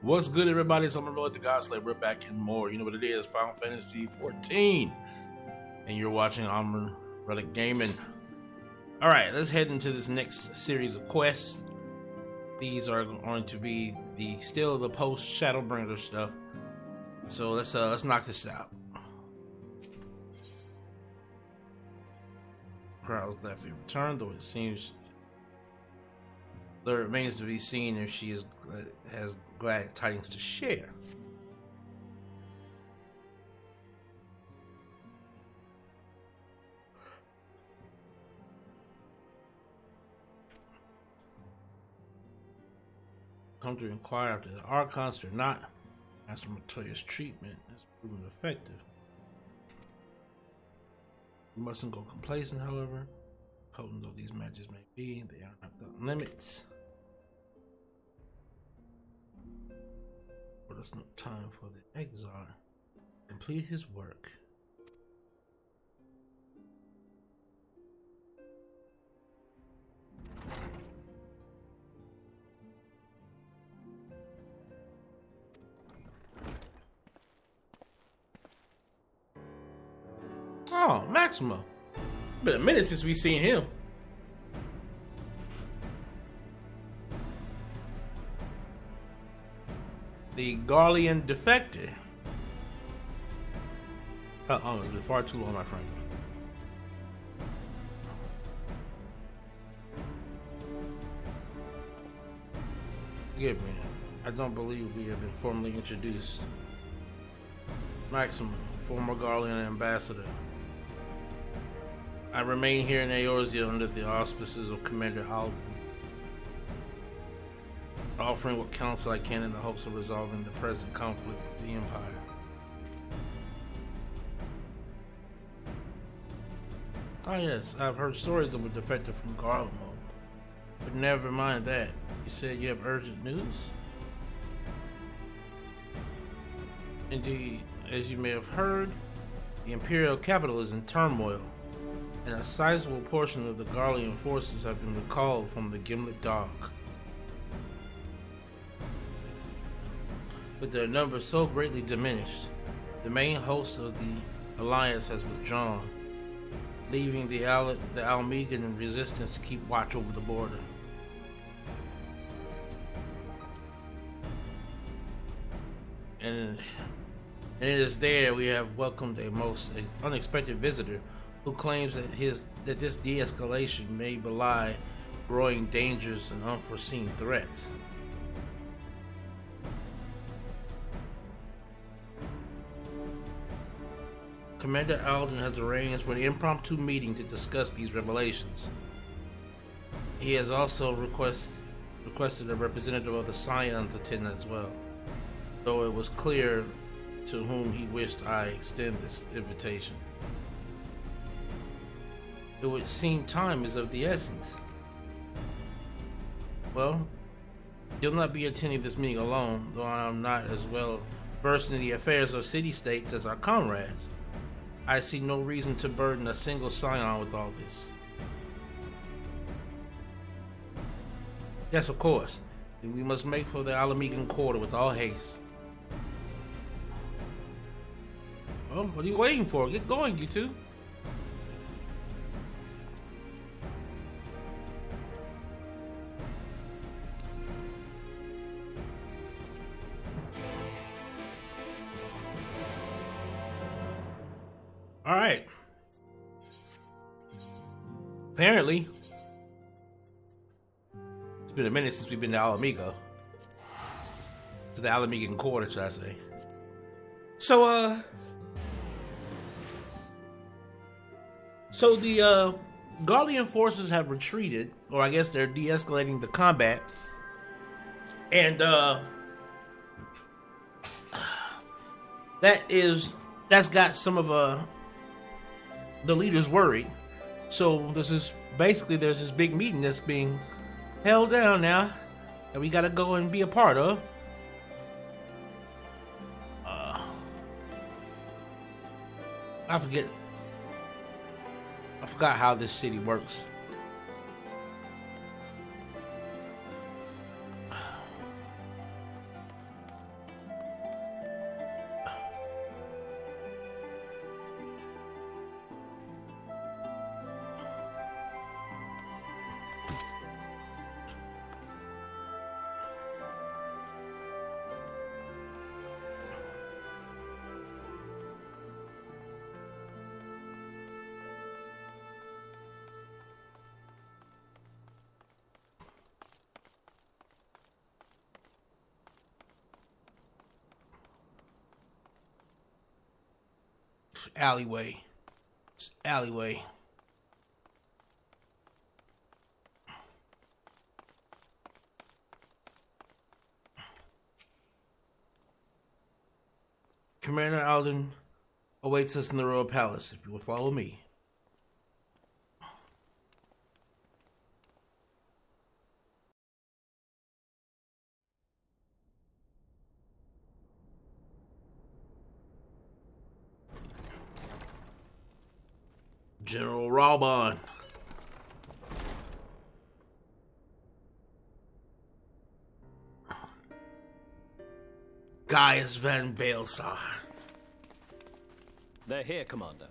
What's good, everybody? It's Amon-Rellik, the God Slayer. We're back and more. You know what it is, Final Fantasy 14. And you're watching Amon-Rellik Gaming. Alright, let's head into this next series of quests. These are going to be still the Post-Shadowbringers stuff. So let's knock this out. Crowd's glad we returned, though it seems there remains to be seen if she has glad tidings to share. Come to inquire after the Archons or not. Master Matoya's treatment has proven effective. We mustn't go complacent, however. Potent though these matches may be, they are not without limits. But there's no time for the exile to complete his work. Oh, Maximo. Been a minute since we seen him. The Garlean defector. It's been far too long, my friend. Forgive me. I don't believe we have been formally introduced. Maximo, former Garlean ambassador. I remain here in Eorzea under the auspices of Commander Alden, offering what counsel I can in the hopes of resolving the present conflict with the Empire. Ah yes, I've heard stories of a defector from Garlemald, but never mind that. You said you have urgent news? Indeed, as you may have heard, the Imperial capital is in turmoil, and a sizable portion of the Garlean forces have been recalled from the Gimlet Dock. With their numbers so greatly diminished, the main host of the Alliance has withdrawn, leaving the Almegan resistance to keep watch over the border. And it is there we have welcomed a most unexpected visitor who claims that this de-escalation may belie growing dangers and unforeseen threats. Commander Alden has arranged for an impromptu meeting to discuss these revelations. He has also requested a representative of the Scions attend as well, though it was clear to whom he wished I extend this invitation. It would seem time is of the essence. Well, you'll not be attending this meeting alone, though I am not as well versed in the affairs of city-states as our comrades. I see no reason to burden a single Scion with all this. Yes, of course. We must make for the Alamegan quarter with all haste. Well, what are you waiting for? Get going, you two. All right. Apparently, it's been a minute since we've been to Alamego. To the Alamegan quarter, should I say. So the Garlean forces have retreated, or I guess they're de-escalating the combat. And that's got some of the leaders worried. So there's this big meeting that's being held down now that we gotta go and be a part of. I forgot how this city works. alleyway. This alleyway. Commander Alden awaits us in the Royal Palace, if you will follow me. General Raubon. Gaius Van Baelsar. They're here, Commander.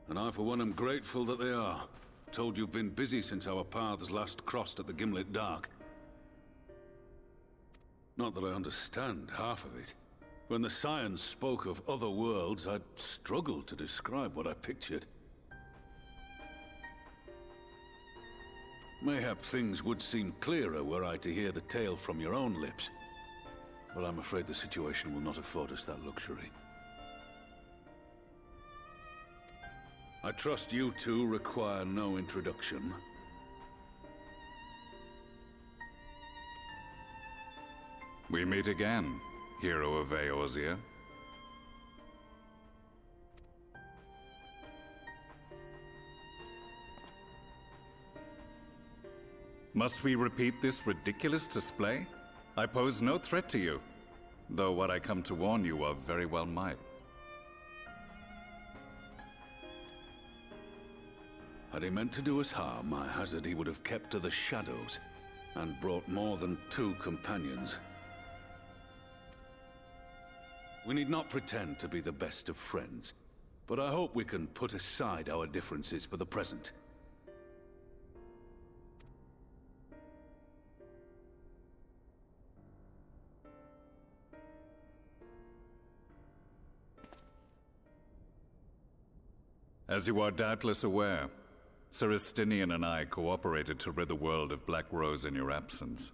And I, for one, am grateful that they are. Told you've been busy since our paths last crossed at the Gimlet Dark. Not that I understand half of it. When the Scions spoke of other worlds, I'd struggled to describe what I pictured. Mayhap things would seem clearer were I to hear the tale from your own lips. But I'm afraid the situation will not afford us that luxury. I trust you two require no introduction. We meet again, hero of Eorzea. Must we repeat this ridiculous display? I pose no threat to you, though what I come to warn you of very well might. Had he meant to do us harm, I hazard he would have kept to the shadows, and brought more than 2 companions. We need not pretend to be the best of friends, but I hope we can put aside our differences for the present. As you are doubtless aware, Sir Estinian and I cooperated to rid the world of Black Rose in your absence.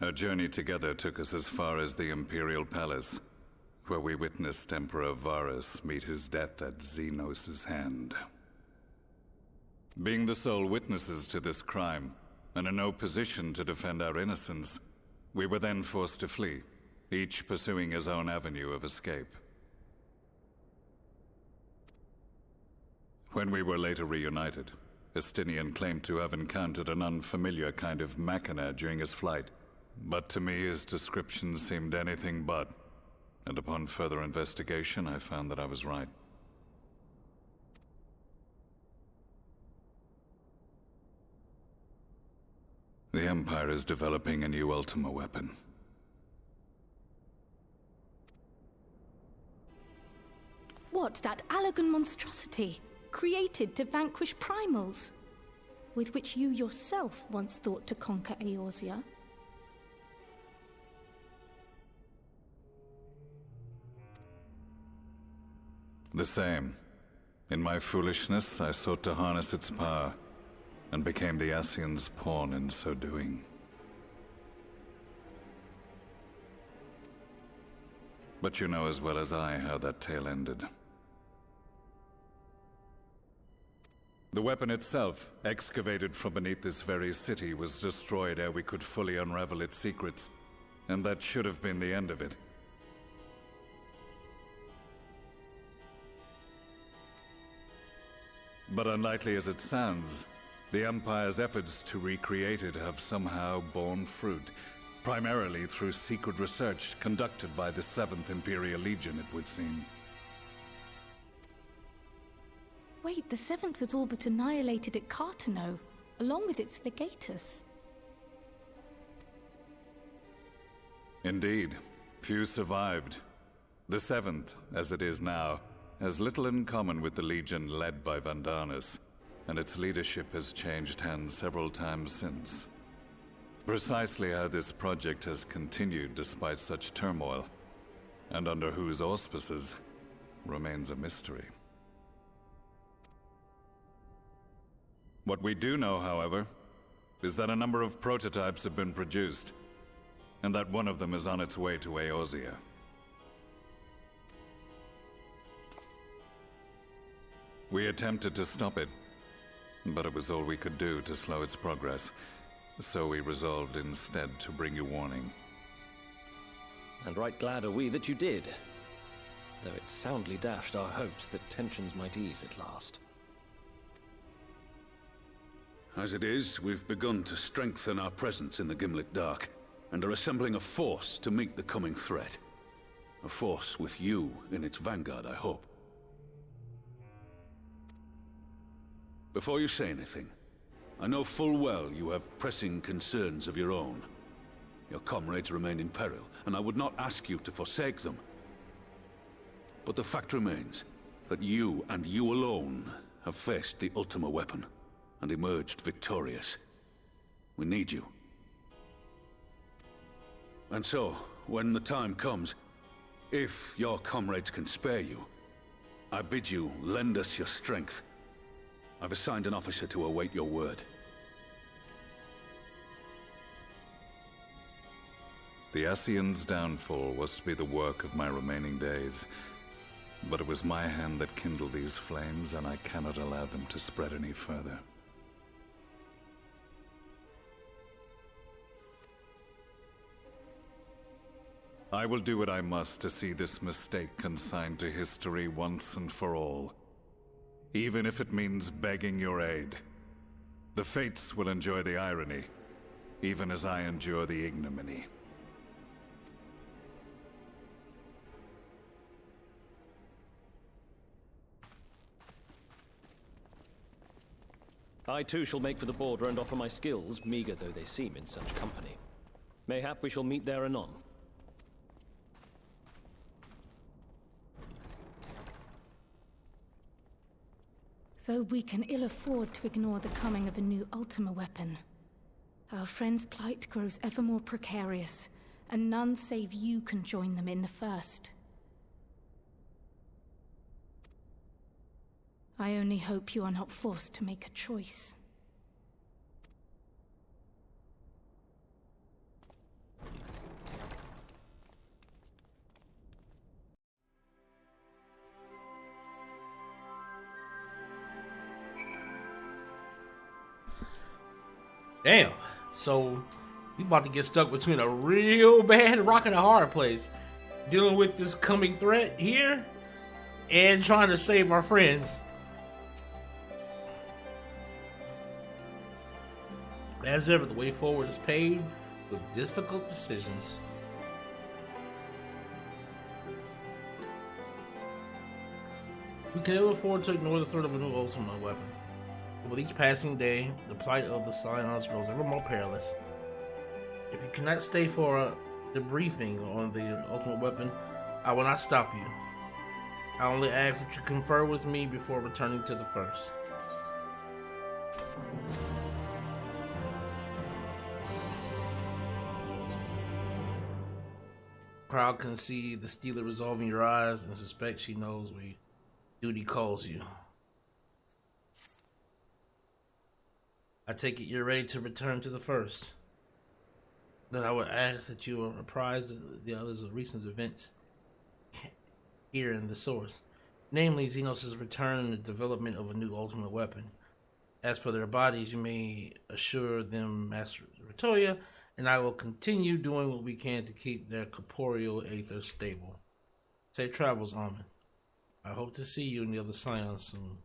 Our journey together took us as far as the Imperial Palace, where we witnessed Emperor Varus meet his death at Xenos' hand. Being the sole witnesses to this crime, and in no position to defend our innocence, we were then forced to flee, each pursuing his own avenue of escape. When we were later reunited, Estinian claimed to have encountered an unfamiliar kind of machina during his flight, but to me his description seemed anything but, and upon further investigation I found that I was right. The Empire is developing a new Ultima weapon. What, that Allagan monstrosity, created to vanquish primals, with which you yourself once thought to conquer Eorzea? The same. In my foolishness, I sought to harness its power, and became the Ascian's pawn in so doing. But you know as well as I how that tale ended. The weapon itself, excavated from beneath this very city, was destroyed ere we could fully unravel its secrets, and that should have been the end of it. But unlikely as it sounds, the Empire's efforts to recreate it have somehow borne fruit, primarily through secret research conducted by the 7th Imperial Legion, it would seem. Wait, the 7th was all but annihilated at Cartano, along with its legatus. Indeed, few survived. The 7th, as it is now, has little in common with the Legion led by Vandanus, and its leadership has changed hands several times since. Precisely how this project has continued despite such turmoil, and under whose auspices, remains a mystery. What we do know, however, is that a number of prototypes have been produced, and that one of them is on its way to Eorzea. We attempted to stop it, but it was all we could do to slow its progress, so we resolved instead to bring you warning. And right glad are we that you did, though it soundly dashed our hopes that tensions might ease at last. As it is, we've begun to strengthen our presence in the Gimlick Dark, and are assembling a force to meet the coming threat. A force with you in its vanguard, I hope. Before you say anything, I know full well you have pressing concerns of your own. Your comrades remain in peril, and I would not ask you to forsake them. But the fact remains that you, and you alone, have faced the Ultima weapon, and emerged victorious. We need you. And so, when the time comes, if your comrades can spare you, I bid you lend us your strength. I've assigned an officer to await your word. The Ascian's downfall was to be the work of my remaining days. But it was my hand that kindled these flames, and I cannot allow them to spread any further. I will do what I must to see this mistake consigned to history once and for all. Even if it means begging your aid. The Fates will enjoy the irony, even as I endure the ignominy. I too shall make for the border and offer my skills, meager though they seem in such company. Mayhap we shall meet there anon. Though we can ill afford to ignore the coming of a new Ultima weapon, our friends' plight grows ever more precarious, and none save you can join them in the first. I only hope you are not forced to make a choice. Damn. So, we about to get stuck between a real bad rock and a hard place. Dealing with this coming threat here, and trying to save our friends. As ever, the way forward is paved with difficult decisions. We can ill afford to ignore the threat of a new Ultima weapon. With each passing day, the plight of the Scions grows ever more perilous. If you cannot stay for a debriefing on the ultimate weapon, I will not stop you. I only ask that you confer with me before returning to the first. Crowd can see the stealer resolve in your eyes and suspect she knows where duty calls you. I take it you're ready to return to the first. Then I would ask that you are apprised of the others of recent events here in the source, namely Xenos' return and the development of a new ultimate weapon. As for their bodies, you may assure them, Master Ritoya, and I will continue doing what we can to keep their corporeal aether stable. Safe travels, Amon. I hope to see you in the other Scion soon.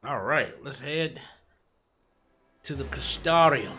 Alright, let's head to the Custodium.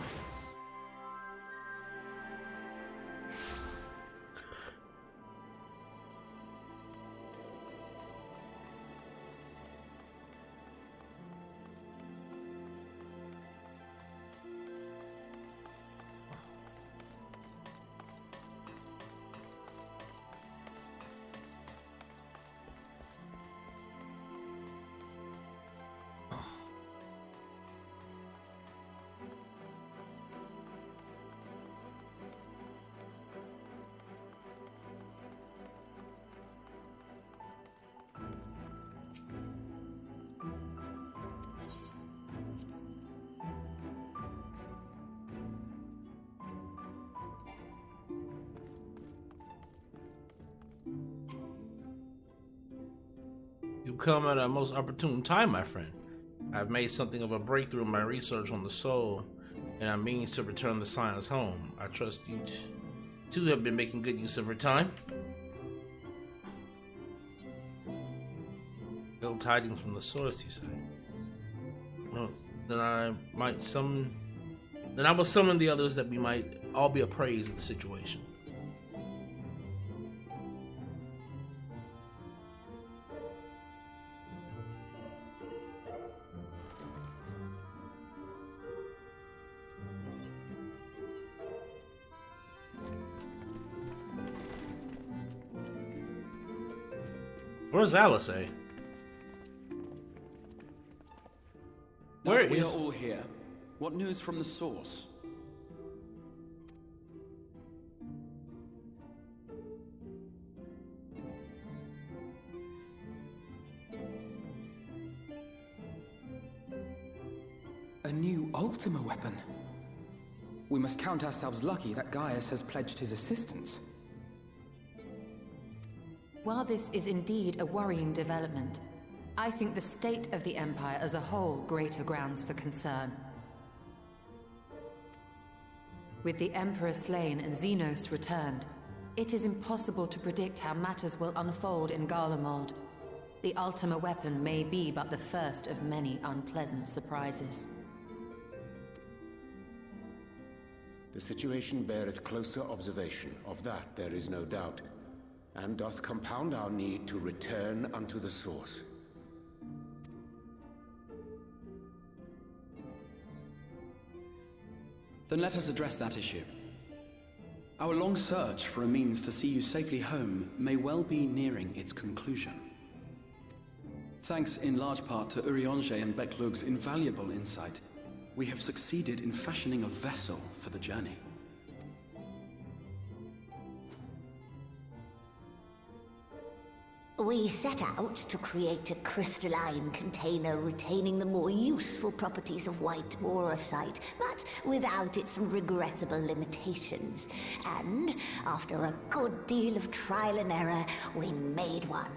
You come at a most opportune time, my friend. I've made something of a breakthrough in my research on the soul, and I mean to return the science home. I trust you two have been making good use of your time. Ill tidings from the source, you say? No, then I will summon the others that we might all be appraised of the situation. Where's Alice, eh? Where we is... are all here. What news from the source? A new Ultima weapon. We must count ourselves lucky that Gaius has pledged his assistance. While this is indeed a worrying development, I think the state of the Empire as a whole greater grounds for concern. With the Emperor slain and Xenos returned, it is impossible to predict how matters will unfold in Garlemald. The Ultima weapon may be but the first of many unpleasant surprises. The situation beareth closer observation, of that there is no doubt, and doth compound our need to return unto the source. Then let us address that issue. Our long search for a means to see you safely home may well be nearing its conclusion. Thanks in large part to Urianger and Beklug's invaluable insight, we have succeeded in fashioning a vessel for the journey. We set out to create a crystalline container retaining the more useful properties of white aurosite, but without its regrettable limitations. And after a good deal of trial and error, we made one.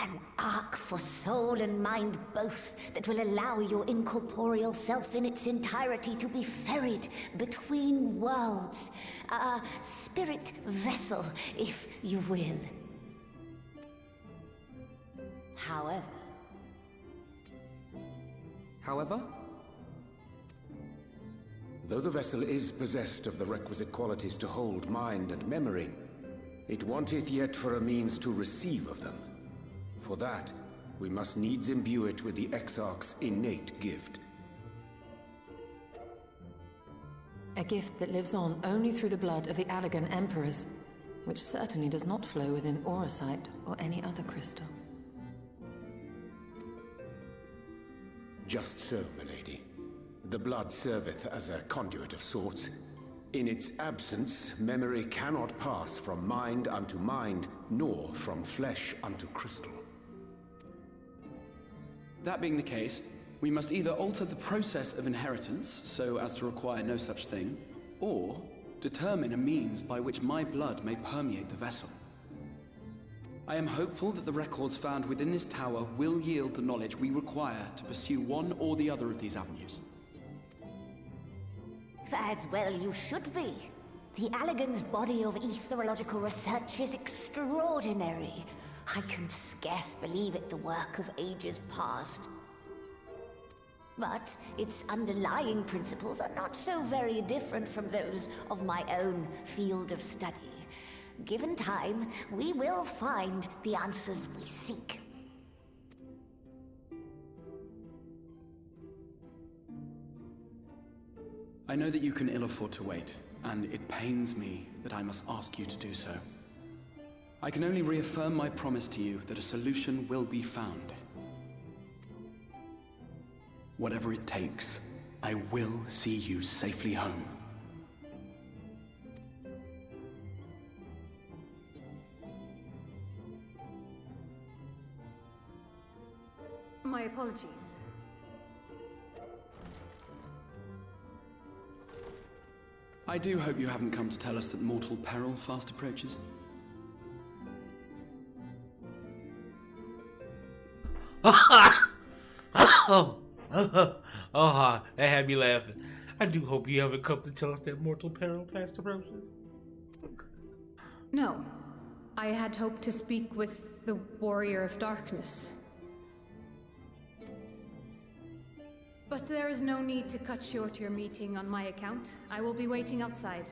An ark for soul and mind both that will allow your incorporeal self in its entirety to be ferried between worlds. A spirit vessel, if you will. However? Though the vessel is possessed of the requisite qualities to hold mind and memory, it wanteth yet for a means to receive of them. For that, we must needs imbue it with the Exarch's innate gift. A gift that lives on only through the blood of the Allagan Emperors, which certainly does not flow within aurosite or any other crystal. Just so, milady. The blood serveth as a conduit of sorts. In its absence, memory cannot pass from mind unto mind, nor from flesh unto crystal. That being the case, we must either alter the process of inheritance so as to require no such thing, or determine a means by which my blood may permeate the vessel. I am hopeful that the records found within this tower will yield the knowledge we require to pursue one or the other of these avenues. As well you should be. The Allagan's body of etherological research is extraordinary. I can scarce believe it the work of ages past. But its underlying principles are not so very different from those of my own field of study. Given time, we will find the answers we seek. I know that you can ill afford to wait, and it pains me that I must ask you to do so. I can only reaffirm my promise to you that a solution will be found. Whatever it takes, I will see you safely home. My apologies. I do hope you haven't come to tell us that mortal peril fast approaches. Oh, that had me laughing. I do hope you haven't come to tell us that mortal peril past approaches. No. I had hoped to speak with the Warrior of Darkness. But there is no need to cut short your meeting on my account. I will be waiting outside.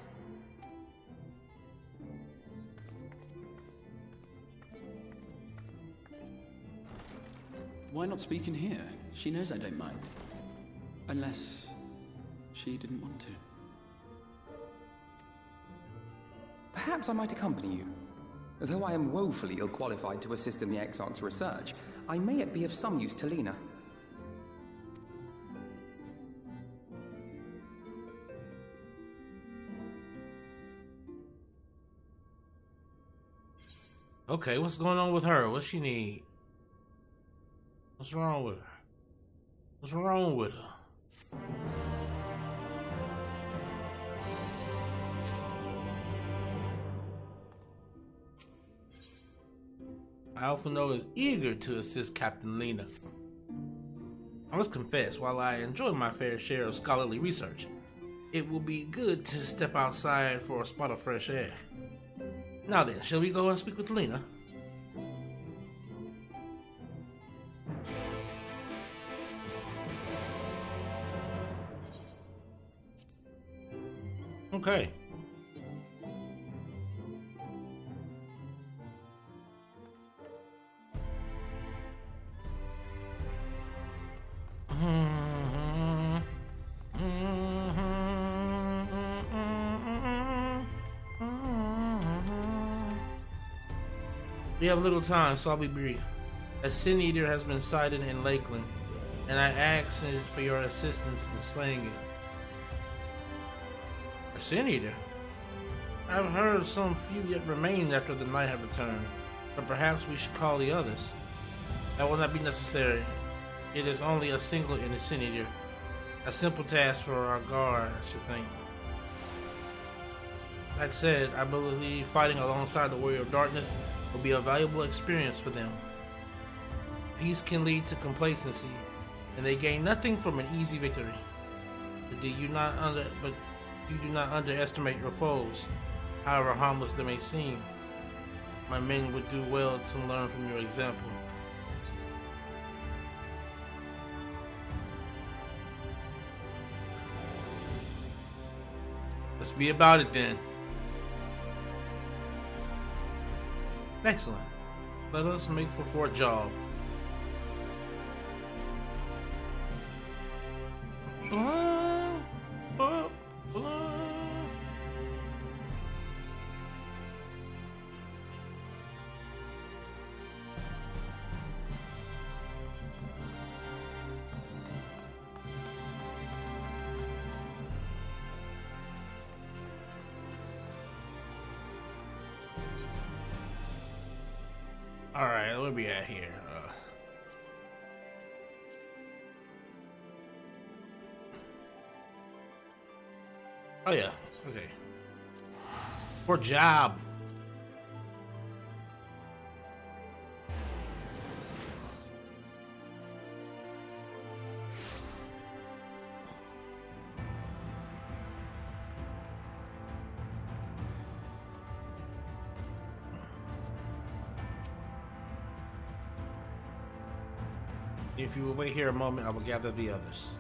Why not speak in here? She knows I don't mind. Unless she didn't want to. Perhaps I might accompany you. Though I am woefully ill-qualified to assist in the Exarch's research, I may yet be of some use to Lena. Okay, what's going on with her? What's she need? What's wrong with her? What's wrong with her? Alphino is eager to assist Captain Lena. I must confess, while I enjoy my fair share of scholarly research, it will be good to step outside for a spot of fresh air. Now then, shall we go and speak with Lena? Okay. We have little time, so I'll be brief. A Sin Eater has been sighted in Lakeland, and I asked for your assistance in slaying it. A Sin Eater? I've heard some few yet remain after the night have returned, but perhaps we should call the others. That will not be necessary. It is only a single Sin Eater. A simple task for our guard, I should think. That said, I believe fighting alongside the Warrior of Darkness will be a valuable experience for them. Peace can lead to complacency, and they gain nothing from an easy victory. But you do not underestimate your foes, however harmless they may seem. My men would do well to learn from your example. Let's be about it then. Excellent. Let us make for Fort Job. Alright, where we at here? Oh yeah, okay. Poor job. If you will wait here a moment, I will gather the others.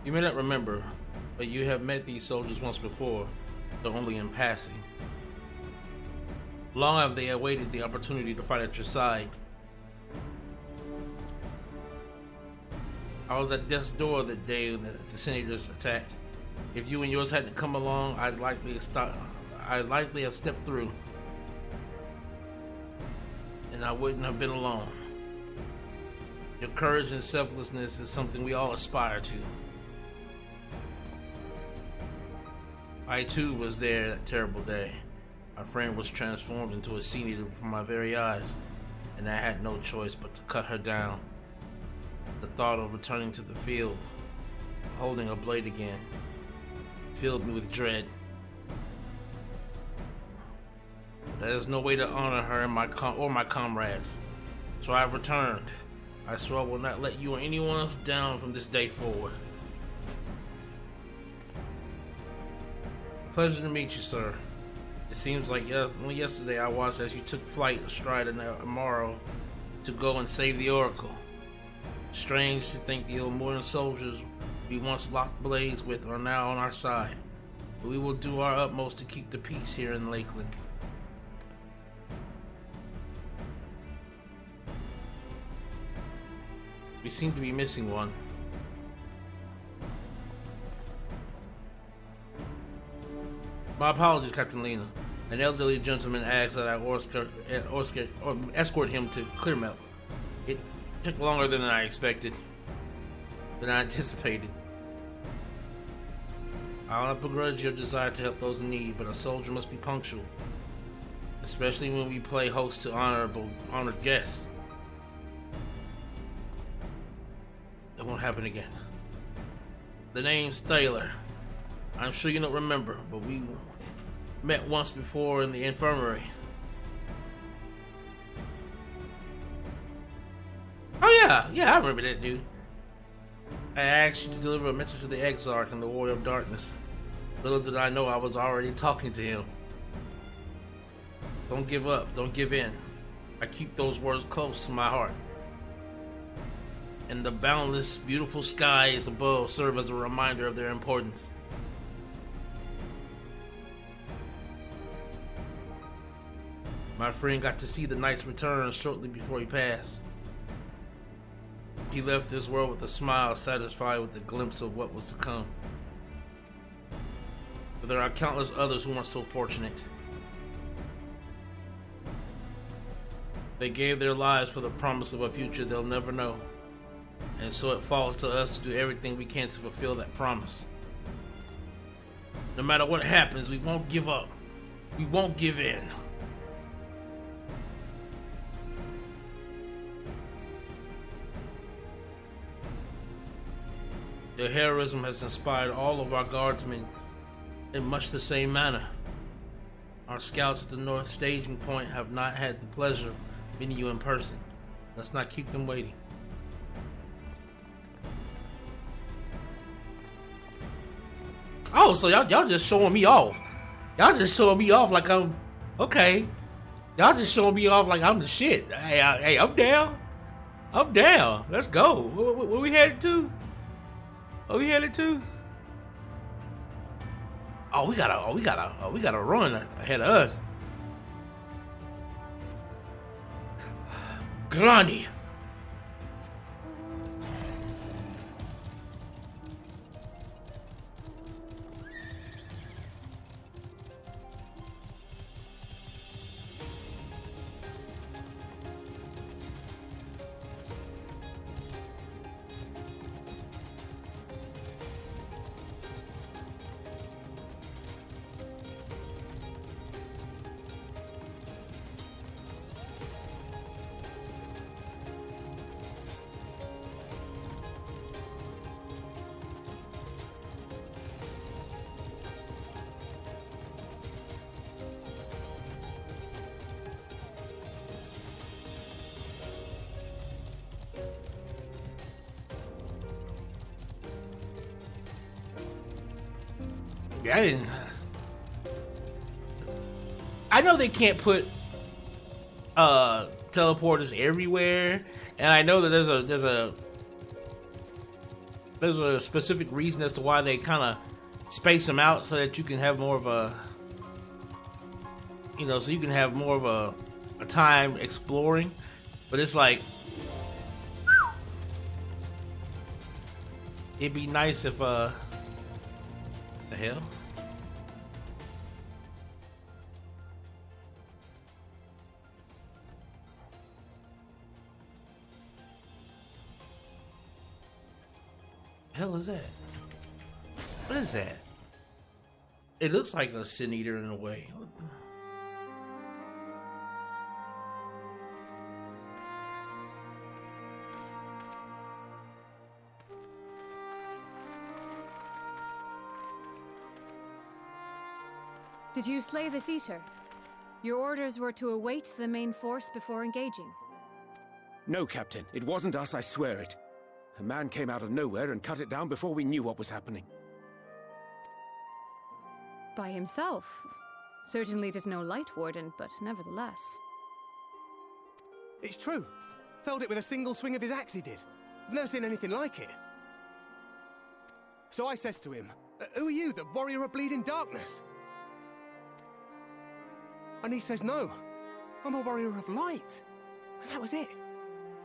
You may not remember, but you have met these soldiers once before, though only in passing. Long have they awaited the opportunity to fight at your side. I was at death's door the day that the senators attacked. If you and yours had to come along, I'd likely have stepped through. And I wouldn't have been alone. Your courage and selflessness is something we all aspire to. I too was there that terrible day. My friend was transformed into a Sin Eater before my very eyes. and I had no choice but to cut her down. The thought of returning to the field, holding a blade again, filled me with dread. But there is no way to honor her and my comrades, so I've returned. I swear I will not let you or anyone else down from this day forward. Pleasure to meet you, sir. It seems like only yesterday I watched as you took flight astride Amaro to go and save the Oracle. Strange to think the old modern soldiers we once locked blades with are now on our side. But we will do our utmost to keep the peace here in Lakeland. We seem to be missing one. My apologies, Captain Lena. An elderly gentleman asked that I escort him to Clearmelt. It took longer than I anticipated. I'll not begrudge your desire to help those in need, but a soldier must be punctual, especially when we play host to honored guests. It won't happen again. The name's Thaler. I'm sure you don't remember, but we met once before in the infirmary. Oh yeah, I remember that dude. I asked you to deliver a message to the Exarch and the Warrior of Darkness. Little did I know I was already talking to him. Don't give up, don't give in. I keep those words close to my heart. And the boundless, beautiful skies above serve as a reminder of their importance. My friend got to see the knight's return shortly before he passed. He left this world with a smile, satisfied with the glimpse of what was to come. But there are countless others who weren't so fortunate. They gave their lives for the promise of a future they'll never know. And so it falls to us to do everything we can to fulfill that promise. No matter what happens, we won't give up. We won't give in. Their heroism has inspired all of our guardsmen in much the same manner. Our scouts at the North Staging Point have not had the pleasure of meeting you in person. Let's not keep them waiting. Oh, so y'all just showing me off. Y'all just showing me off like I'm okay. Y'all just showing me off like I'm the shit. Hey, I'm down. I'm down. Let's go. Where we headed to? Oh, we headed to? Oh, we gotta run ahead of us. Grani. Yeah, I know they can't put teleporters everywhere, and I know that there's a specific reason as to why they kind of space them out so that you can have more of a, so you can have more of a time exploring. But it's like, it'd be nice if the hell. Hell is that? What is that? It looks like a sin eater in a way. Did you slay this Eater? Your orders were to await the main force before engaging. No, Captain. It wasn't us, I swear it. A man came out of nowhere and cut it down before we knew what was happening. By himself? Certainly it is no Light Warden, but nevertheless. It's true. Felled it with a single swing of his axe, he did. I've never seen anything like it. So I says to him, "Who are you, the warrior of bleeding darkness?" And he says, "No, I'm a warrior of light." And that was it.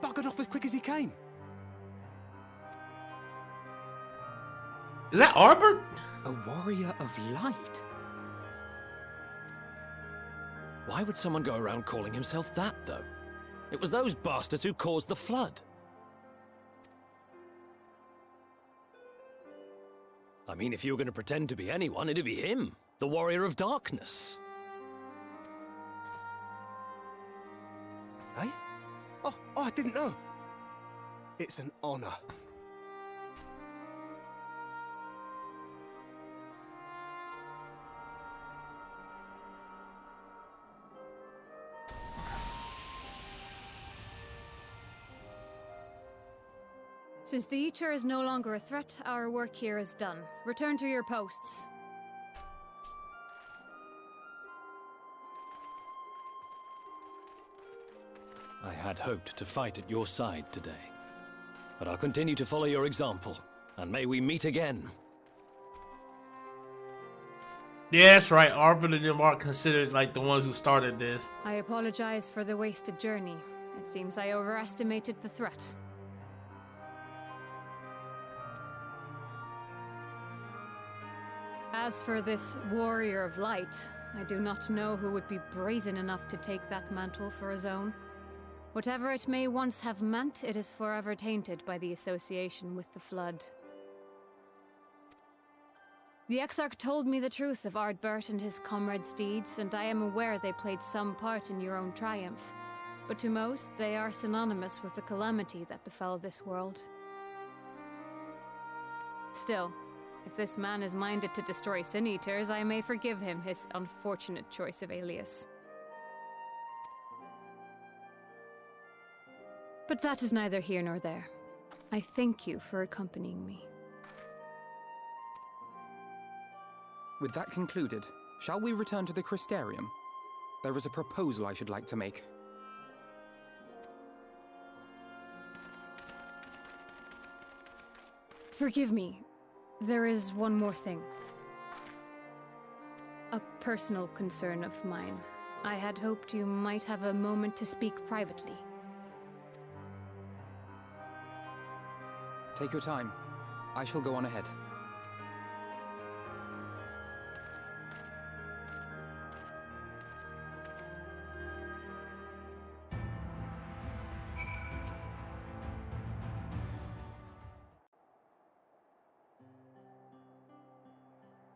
Buggered off as quick as he came. Is that Arbor? A warrior of light? Why would someone go around calling himself that, though? It was those bastards who caused the flood. I mean, if you were going to pretend to be anyone, it'd be him, the Warrior of Darkness. Eh? Oh, I didn't know. It's an honor. Since the Eater is no longer a threat, our work here is done. Return to your posts. I had hoped to fight at your side today. But I'll continue to follow your example, and may we meet again. Yeah, that's right. Arbor and them are considered like the ones who started this. I apologize for the wasted journey. It seems I overestimated the threat. As for this Warrior of Light, I do not know who would be brazen enough to take that mantle for his own. Whatever it may once have meant, it is forever tainted by the association with the Flood. The Exarch told me the truth of Ardbert and his comrades' deeds, and I am aware they played some part in your own triumph. But to most, they are synonymous with the calamity that befell this world. Still, if this man is minded to destroy Sin Eaters, I may forgive him his unfortunate choice of alias. But that is neither here nor there. I thank you for accompanying me. With that concluded, shall we return to the Crystarium? There is a proposal I should like to make. Forgive me. There is one more thing. A personal concern of mine. I had hoped you might have a moment to speak privately. Take your time. I shall go on ahead.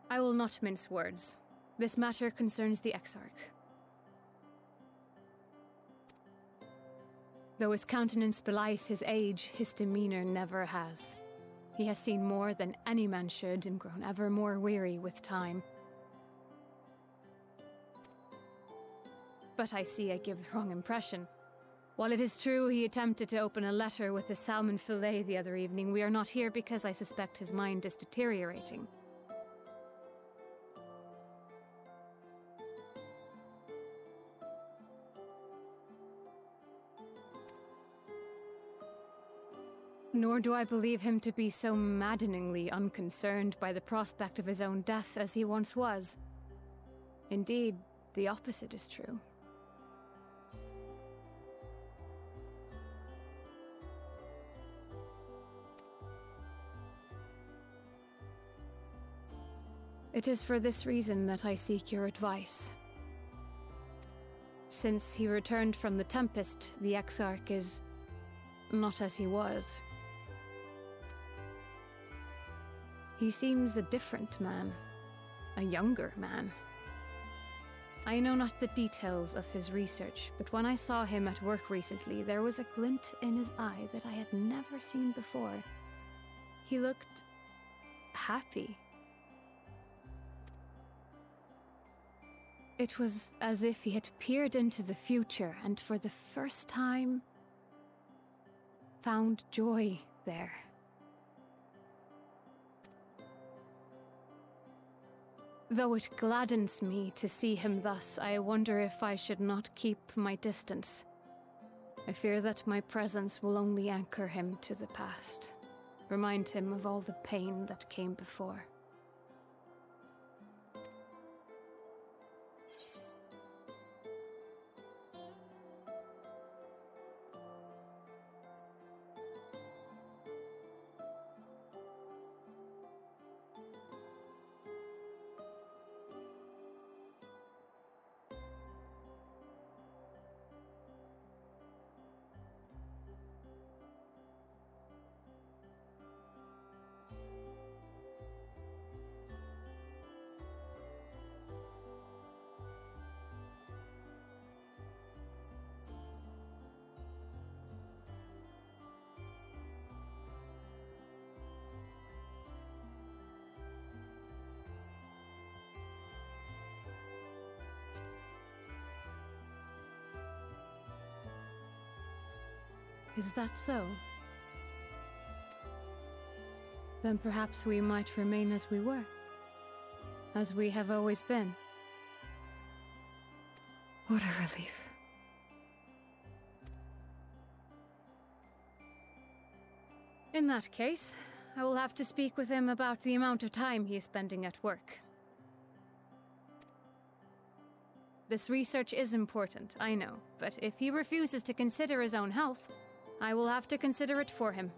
I will not mince words. This matter concerns the Exarch. Though his countenance belies his age, his demeanor never has. He has seen more than any man should and grown ever more weary with time. But I see I give the wrong impression. While it is true he attempted to open a letter with a salmon fillet the other evening, we are not here because I suspect his mind is deteriorating. Nor do I believe him to be so maddeningly unconcerned by the prospect of his own death as he once was. Indeed, the opposite is true. It is for this reason that I seek your advice. Since he returned from the Tempest, the Exarch is not as he was. He seems a different man, a younger man. I know not the details of his research, but when I saw him at work recently, there was a glint in his eye that I had never seen before. He looked happy. It was as if he had peered into the future and for the first time found joy there. Though it gladdens me to see him thus, I wonder if I should not keep my distance. I fear that my presence will only anchor him to the past, remind him of all the pain that came before. Is that so? Then perhaps we might remain as we were, as we have always been. What a relief. In that case, I will have to speak with him about the amount of time he is spending at work. This research is important, I know, but if he refuses to consider his own health, I will have to consider it for him.